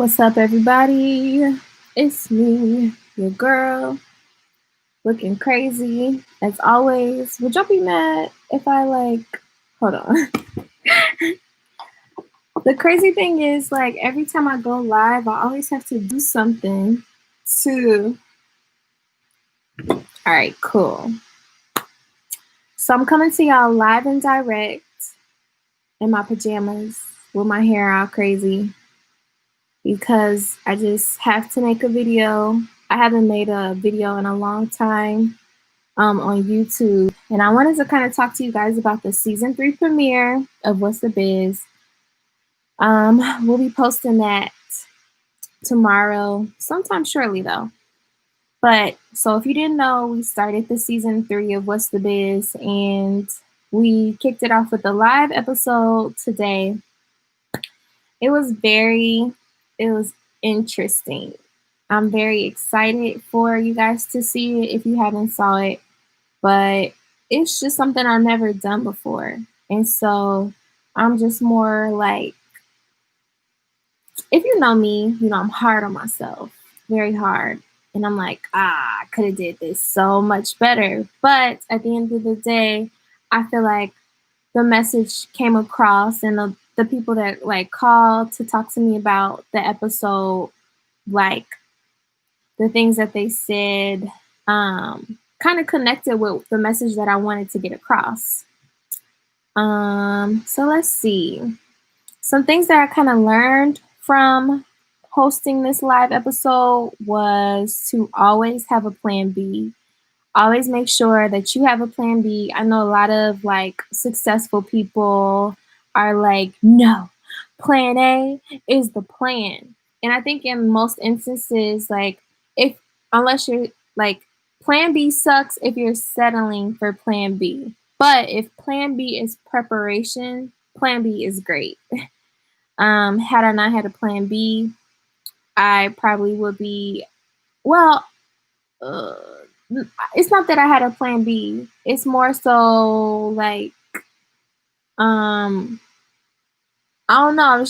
What's up, everybody? It's me, your girl, looking crazy as always. Would y'all be mad if hold on? The crazy thing is, every time I go live, I always have to do something to. All right, cool. So I'm coming to y'all live and direct in my pajamas with my hair all crazy because I just have to make a video. I haven't made a video in a long time on YouTube, and I wanted to kind of talk to you guys about the season 3 premiere of What's the Biz. We'll be posting that tomorrow, sometime shortly though. But so if you didn't know, we started the season 3 of What's the Biz, and we kicked it off with a live episode today. It was interesting. I'm very excited for you guys to see it if you haven't saw it, but it's just something I've never done before. And so I'm just more like, if you know me, you know I'm hard on myself, very hard. And I'm like, I could have did this so much better. But at the end of the day, I feel like the message came across, and the people that called to talk to me about the episode, the things that they said, kind of connected with the message that I wanted to get across. So let's see. Some things that I kind of learned from hosting this live episode was to always have a plan B. Always make sure that you have a plan B. I know a lot of successful people are like, no, plan A is the plan. And I think in most instances, unless you're plan B sucks if you're settling for plan B. But if plan B is preparation, plan B is great. Had I not had a plan B, I probably would be, it's not that I had a plan B. It's more so I don't know. I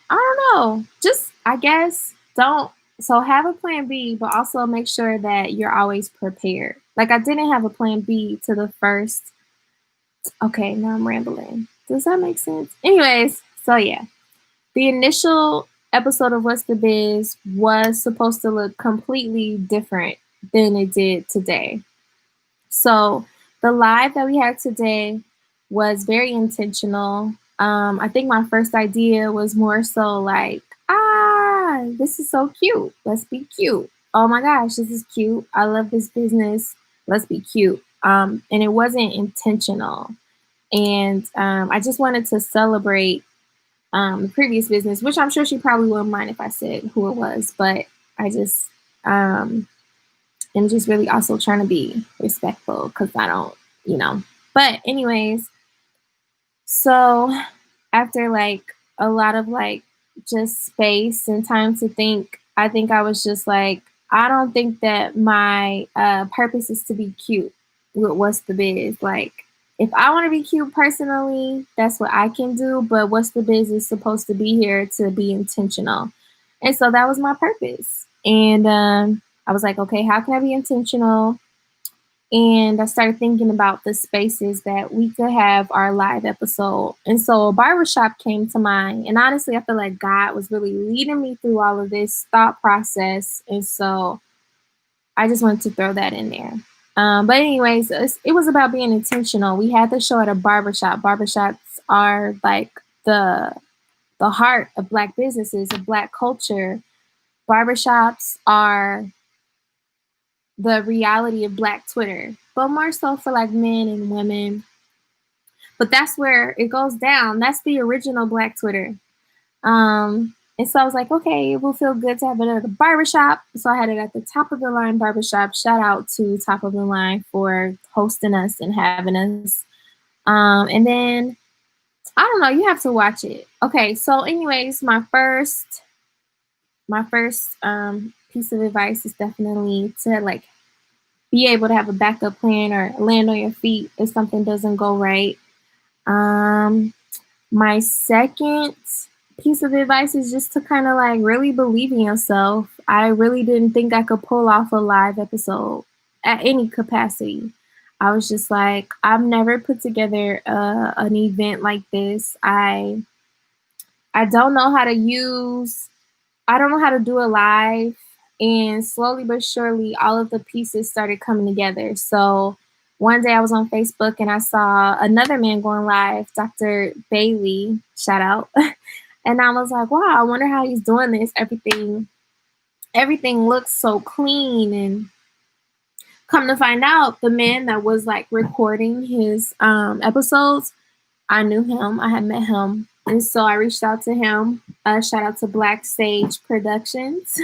don't know. Just, I guess, have a plan B, but also make sure that you're always prepared. I didn't have a plan B to the first. Okay, now I'm rambling. Does that make sense? Anyways, so yeah. The initial episode of What's the Biz was supposed to look completely different than it did today. So the live that we had today was very intentional. I think my first idea was more so this is so cute. Let's be cute. Oh my gosh, this is cute. I love this business. Let's be cute. And it wasn't intentional. And I just wanted to celebrate the previous business, which I'm sure she probably wouldn't mind if I said who it was, but I just am just really also trying to be respectful because I don't, But anyways, so after a lot of just space and time to think, I think I was just I don't think that my purpose is to be cute with What's the Biz. If I want to be cute personally, that's what I can do. But What's the Biz is supposed to be here to be intentional. And so that was my purpose. And I was like, okay, how can I be intentional? And I started thinking about the spaces that we could have our live episode. And so a barbershop came to mind. And honestly, I feel like God was really leading me through all of this thought process. And so I just wanted to throw that in there. But anyways, it was about being intentional. We had the show at a barbershop. Barbershops are the heart of Black businesses, of Black culture. Barbershops are the reality of Black Twitter, but more so for men and women. But that's where it goes down. That's the original Black Twitter. And so I was like, okay, it will feel good to have it at a barbershop. So I had it at the Top of the Line Barbershop. Shout out to Top of the Line for hosting us and having us. And then, I don't know, you have to watch it. Okay, so anyways, my first piece of advice is definitely to be able to have a backup plan or land on your feet if something doesn't go right. My second piece of advice is just to kind of like really believe in yourself. I really didn't think I could pull off a live episode at any capacity. I was just like, I've never put together an event like this. I don't know how to use I don't know how to do it live. And slowly but surely, all of the pieces started coming together. So one day I was on Facebook and I saw another man going live, Dr. Bailey, shout out. And I was like, wow, I wonder how he's doing this. Everything looks so clean. And come to find out, the man that was like recording his episodes, I knew him. I had met him. And so I reached out to him. Shout out to Black Sage Productions.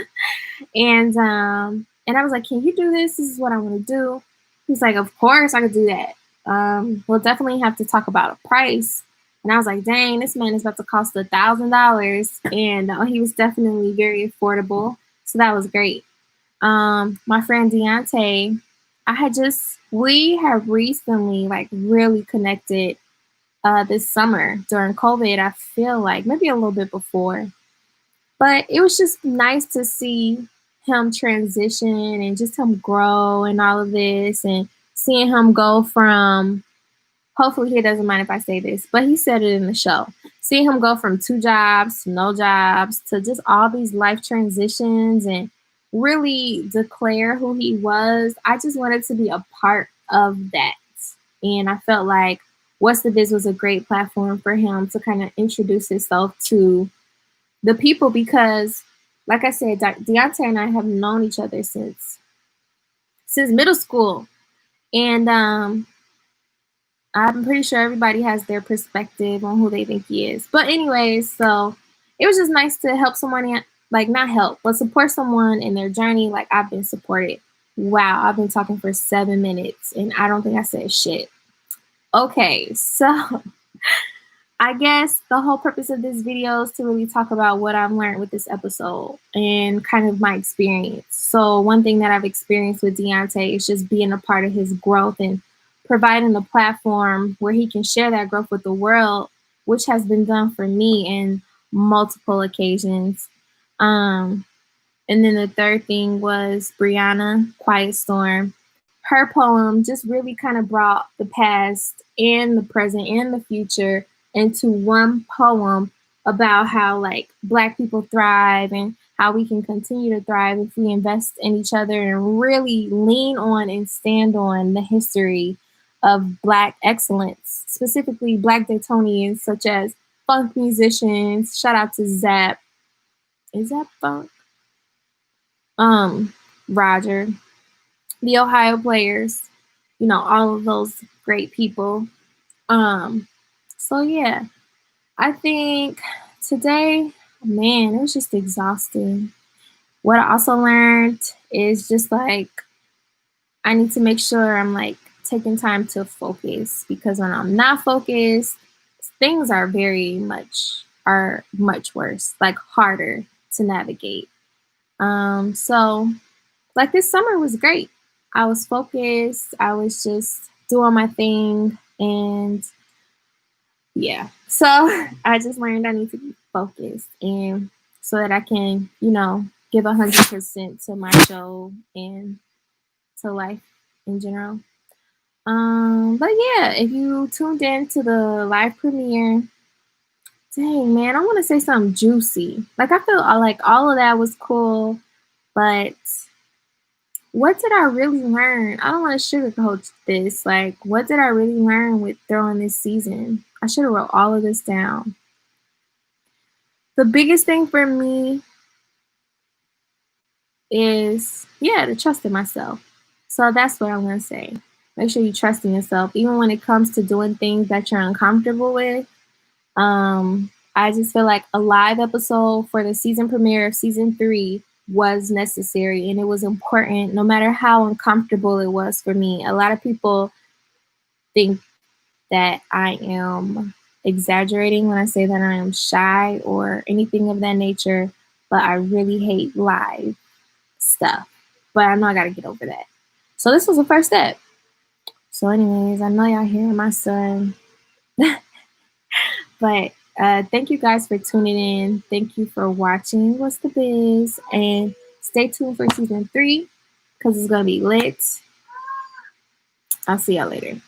And I was like, can you do this? This is what I want to do. He's like, of course I could do that. We'll definitely have to talk about a price. And I was like, dang, this man is about to cost $1,000. And he was definitely very affordable. So that was great. My friend Deontay, we have recently like really connected this summer during COVID. I feel like maybe a little bit before. But it was just nice to see him transition and just him grow and all of this, and seeing him go from, hopefully he doesn't mind if I say this, but he said it in the show, seeing him go from 2 jobs to no jobs to just all these life transitions and really declare who he was. I just wanted to be a part of that. And I felt like What's the Biz was a great platform for him to kind of introduce himself to the people, because like I said, Deontay and I have known each other since middle school. And I'm pretty sure everybody has their perspective on who they think he is. But anyways, so it was just nice to help someone, like not help, but support someone in their journey. Like I've been supported. Wow, I've been talking for 7 minutes and I don't think I said shit. Okay, so I guess the whole purpose of this video is to really talk about what I've learned with this episode and kind of my experience. So one thing that I've experienced with Deontay is just being a part of his growth and providing a platform where he can share that growth with the world, which has been done for me in multiple occasions. And then the third thing was Brianna, Quiet Storm. Her poem just really kind of brought the past and the present and the future into one poem about how like Black people thrive and how we can continue to thrive if we invest in each other and really lean on and stand on the history of Black excellence, specifically Black Daytonians such as funk musicians. Shout out to Zap. Is that funk? Roger, the Ohio Players, all of those great people. So yeah, I think today, man, it was just exhausting. What I also learned is just like, I need to make sure I'm like taking time to focus, because when I'm not focused, things are much worse, like harder to navigate. So like this summer was great. I was focused. I was just doing my thing. And yeah, so I just learned I need to be focused, and so that I can, give 100% to my show and to life in general. But yeah, if you tuned in to the live premiere, dang man, I want to say something juicy. Like I feel like all of that was cool, but what did I really learn? I don't want to sugarcoat this. Like, what did I really learn with throwing this season? I should have wrote all of this down. The biggest thing for me is, to trust in myself. So that's what I'm going to say. Make sure you trust in yourself, even when it comes to doing things that you're uncomfortable with. I just feel like a live episode for the season premiere of season 3 was necessary, and it was important no matter how uncomfortable it was for me. A lot of people think that I am exaggerating when I say that I am shy or anything of that nature, but I really hate live stuff. But I know I got to get over that. So this was the first step. So anyways, I know y'all hearing my son. But Thank you guys for tuning in. Thank you for watching What's the Biz, and stay tuned for season 3 because it's gonna be lit. I'll see y'all later.